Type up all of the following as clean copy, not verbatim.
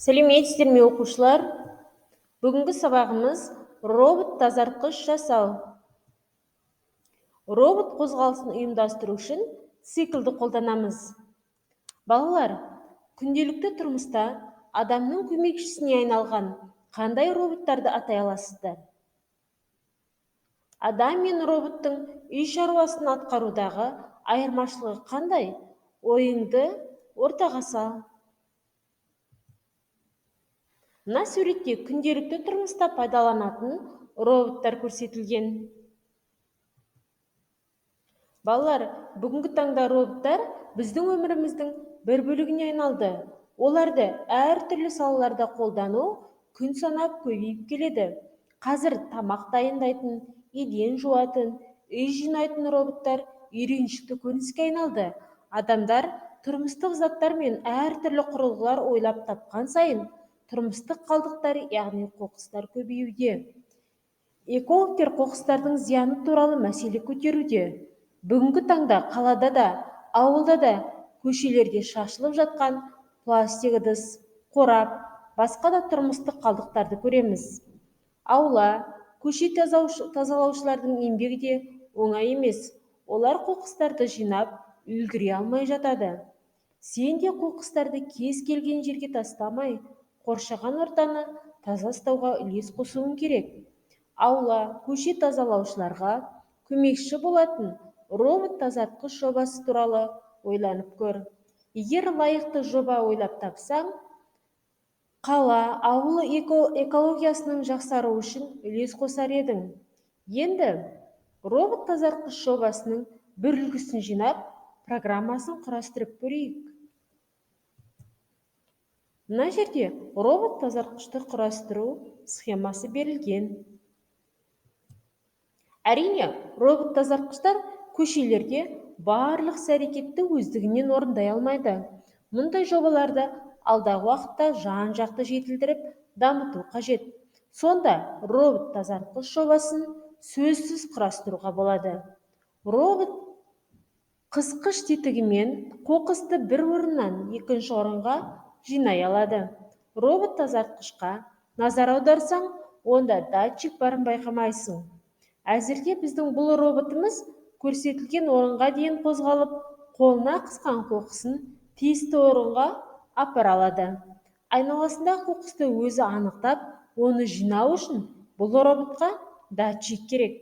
Сәлеметсіздер ме оқушылар? Бүгінгі сабағымыз робот тазартқыш жасау. Робот қозғалысын ұйымдастыру үшін циклді қолданамыз. Балалар, күнделікті тұрмыста адамның көмекшісіне айналған қандай роботтарды атай аласыздар? Адам мен роботтың үй шаруасын атқарудағы айырмашылығы қандай? Ойыңды ортаға сал. Мына суретте күнделікті тұрмыста пайдаланатын роботтар көрсетілген. Балалар, бүгінгі таңда роботтар біздің өміріміздің бір бөлігіне айналды. Оларды әртүрлі салаларда қолдану күн санап көбейіп келеді. Қазір тамақ дайындайтын, еден жуатын, үй жинайтын роботтар үйреншікті көрініске айналды. Адамдар тұрмыстық заттар мен әртүрлі құрылғылар ойлап тапқан сайын тұрмыстық қалдықтар, яғни қоқыстар көбеюде. Экологтер қоқыстардың зияны туралы мәселе көтеруде. Бүгінгі таңда қалада да, ауылда да көшелерге шашылып жатқан пластик ыдыс, қорап, басқа да тұрмыстық қалдықтарды көреміз. Аула, көше тазалаушылардың еңбегі де оңай емес. Олар қоқыстарды жинап, үлгере алмай жатады. Сен де қоқыстарды кез келген жерге тастамай, қоршаған ортаны таза ұстауға үлес қосуың керек. Аула, көше тазалаушыларға көмекші болатын робот тазартқыш жобасы туралы ойланып көр. Егер лайықты жоба ойлап тапсаң, қала, ауыл экологиясының жақсаруы үшін үлес қосар едің. Енді робот тазартқыш жобасының бір үлгісін жинап, программасын құрастырып көрейік. Мына жерде робот тазартқышты құрастыру схемасы берілген. Әрине, робот тазартқыштар көшелерде барлық іс-әрекетті өздігінен орындай алмайды. Мұндай жобаларды алдағы уақытта жан-жақты жетілдіріп, дамыту қажет. Сонда робот тазартқыш жобасын сөзсіз құрастыруға болады. Робот қысқыш тетігімен қоқысты бір орыннан екінші орынға жинай алады. Робот тазартқышқа назар аударсаң, онда датчик барын байқамайсың. Әзірге біздің бұл роботымыз көрсетілген орынға дейін қозғалып, қолына қысқан қоқысын тиісті орынға апара алады. Айналасында қоқысты өзі анықтап, оны жинау үшін бұл роботқа датчик керек.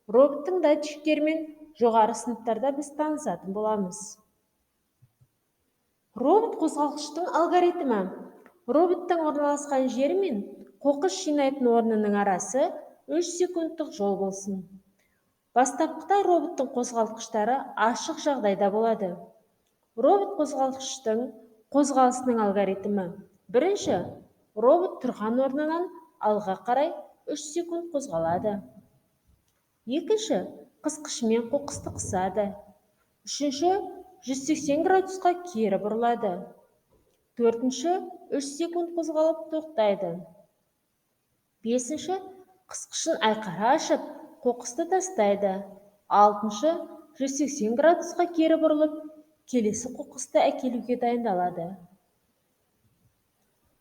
Роботтың датчиктерімен жоғары сыныптарда біз танысатын боламыз. Робот қозғалғыштың алгоритмі. Роботтың орналасқан жері мен қоқыс жинайтын орнының арасы 3 секундтық жол болсын. Бастапқыда роботтың қозғалтқыштары ашық жағдайда болады. Робот қозғалтқыштың қозғалысының алгоритмі. Бірінші, робот тұрған орнынан алға қарай 3 секунд қозғалады. Екінші, қысқышымен қоқысты қысады. Үшінші, 180 градусқа кері бұрылады. Төртінші, 3 секунд қозғалып тоқтайды. Бесінші, қысқышын айқара ашып, қоқысты тастайды. Алтыншы, 180 градусқа кері бұрылып, келесі қоқысты әкелуге дайындалады.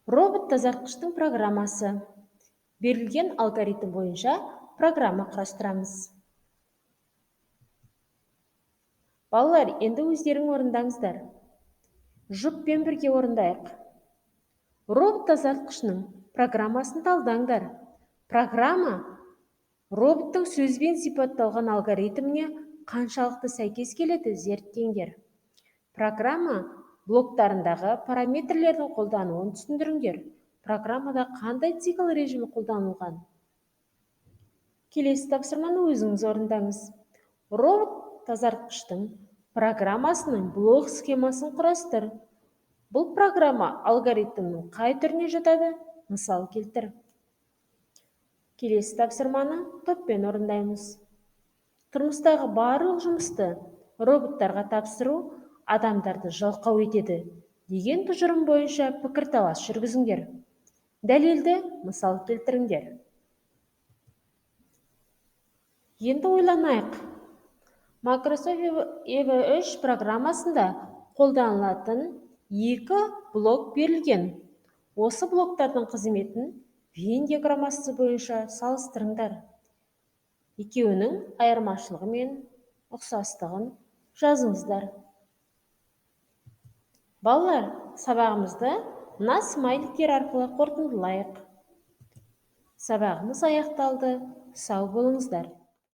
Робот тазартқыштың программасы. Берілген алгоритм бойынша программа құрастырамыз. Балалар, енді өздерің орындаңыздар. Жұппен бірге орындайық. Робот тазартқышының программасын талдаңдар. Программа роботтың сөзбен сипатталған алгоритміне қаншалықты сәйкес келеді зерттеңдер. Программа блоктарындағы параметрлердің қолдануын түсіндіріңдер. Программада қандай цикл режимі қолданылған? Келесі тапсырманы өзіңіз орындаңыз. Робот тазартқыштың программасының блок схемасын құрастыр. Бұл программа алгоритмнің қай түріне жатады? Мысал келтір. Келесі тапсырманы топпен орындаймыз. Тұрмыстағы барлық жұмысты роботтарға тапсыру адамдарды жалқау етеді деген тұжырым бойынша пікірталас жүргізіңдер. Дәлелді мысал келтіріңдер. Енді ойланайық. Microsoft EV3 программасында қолданылатын екі блок берілген. Осы блоктардың қызметін Вен диаграммасы бойынша салыстырыңдар. Екеуінің айырмашылығы мен ұқсастығын жазыңыздар. Балалар, сабағымызды мына смайликтер арқылы қорытындылайық. Сабағымыз аяқталды. Сау болыңыздар.